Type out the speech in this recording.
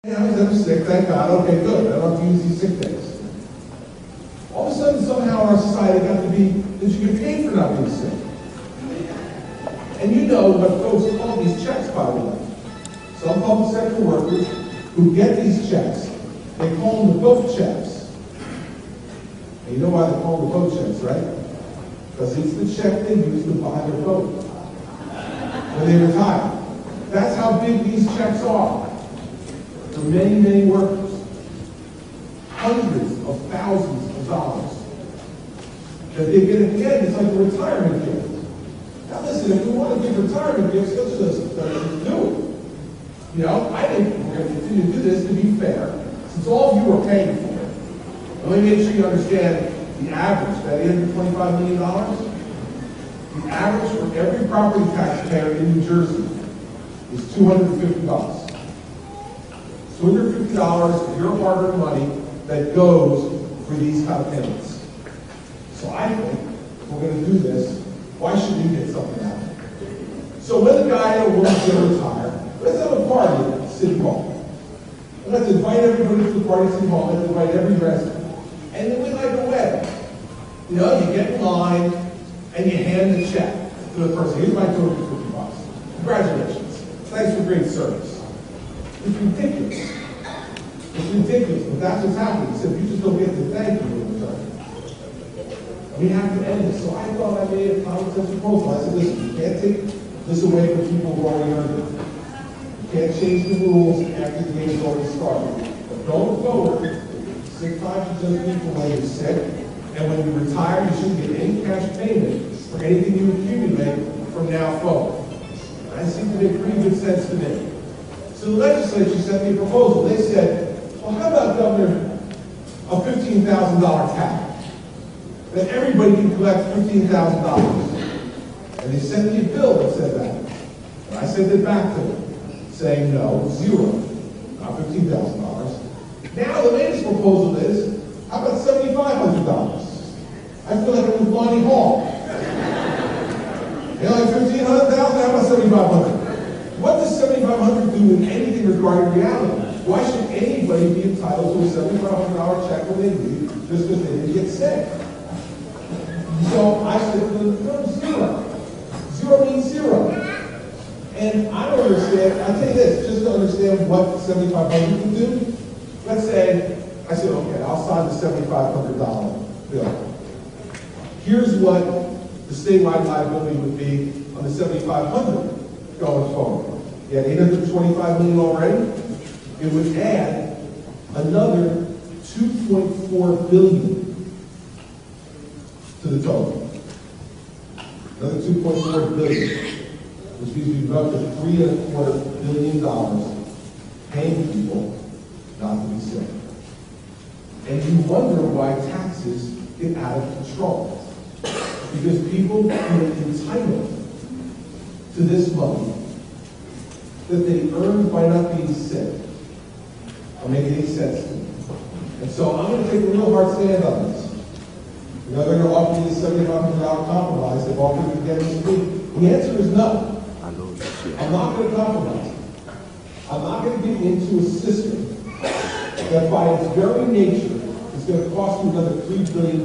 Yeah, I was never sick, thank God. Okay, good. I don't have to use these sick days. All of a sudden, somehow our society got to be that you get paid for not being sick. And you know what folks call these checks, by the way. Some public sector workers who get these checks, they call them the boat checks. And you know why they call them the boat checks, right? Because it's the check they use to buy their boat when they retire. That's how big these checks are. For many, many workers, hundreds of thousands of dollars that they get at the end. It's like a retirement gift. Now listen, if we want to give retirement gifts, let's just do it. You know, I think we're going to continue to do this to be fair, since all of you are paying for it. Let me make sure you understand the average, that $825 million, the average for every property taxpayer in New Jersey is $250. $250 of your hard-earned money that goes for these kind of payments. So I think if we're going to do this, why shouldn't you get something out of it? So when the guy or woman's going to retire, let's have a party at City Hall. And let's invite everybody to the party at City Hall. Let's invite every resident. And then we like a wedding. You know, you get in line and you hand the check to the person. Here's my $250. Congratulations. Thanks for great service. It's ridiculous. It's ridiculous, but that's what's happening. So if you just don't get the thank you in return. We have to end this. So I thought I made a common sense proposal. I said, listen, you can't take this away from people who already earned it. You can't change the rules after the game's already started. But going forward, sick time should just be for when you're sick. And when you retire, you shouldn't get any cash payment for anything you accumulate from now forward. That seems to make pretty good sense to me. So the legislature sent me a proposal. They said, well, how about, Governor, a $15,000 cap? That everybody can collect $15,000. And they sent me a bill that said that. And I sent it back to them, saying no, zero, not $15,000. Now the latest proposal is, how about $7,500? I feel like it was Monty Hall. You know, like $1,500,000, how about $7,500? What does $7,500 do with anything regarding reality? Why should anybody be entitled to a $7,500 check when they leave just because they didn't get sick? So I said to them, no, zero. Zero means zero. And I don't understand. I'll tell you this, just to understand what $7,500 can do. Let's say, I said, okay, I'll sign the $7,500 bill. Here's what the statewide liability would be on the $7,500 going forward. You had $825 million already. It would add another $2.4 billion to the total. Another $2.4 billion, which means we've up to $3.25 billion paying people not to be sick. And you wonder why taxes get out of control. Because people feel entitled to this money that they earned by not being sick. I'll make any sense to me. And so I'm going to take a real hard stand on this. You know, they're going to offer me the $7,500 compromise they've offered me again this week. The answer is no. I'm not going to compromise. I'm not going to get into a system that by its very nature is going to cost you another $3 billion.